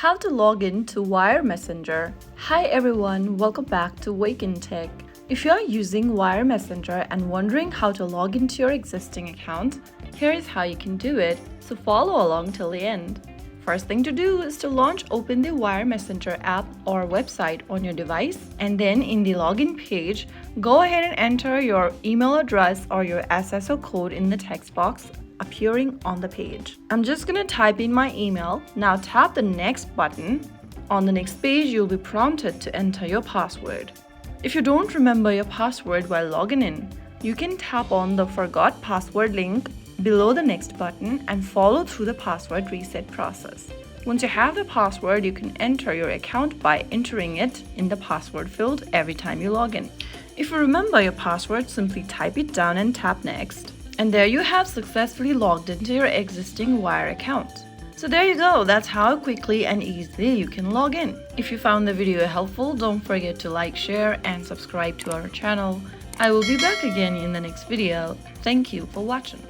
How to log in to Wire Messenger. Hi everyone, welcome back to Wake&Tech. If you are using Wire Messenger and wondering how to log into your existing account, here is how you can do it, so follow along till the end. First thing to do is to open the Wire Messenger app or website on your device, and then in the login page, go ahead and enter your email address or your SSO code in the text box appearing on the page. I'm just gonna type in my email. Now tap the next button. On the next page, you'll be prompted to enter your password. If you don't remember your password while logging in, you can tap on the Forgot Password link below the next button and follow through the password reset process. Once you have the password, you can enter your account by entering it in the password field every time you log in. If you remember your password, simply type it down and tap next. And there you have successfully logged into your existing Wire account. So there you go, that's how quickly and easily you can log in. If you found the video helpful, don't forget to like, share and subscribe to our channel. I will be back again in the next video. Thank you for watching.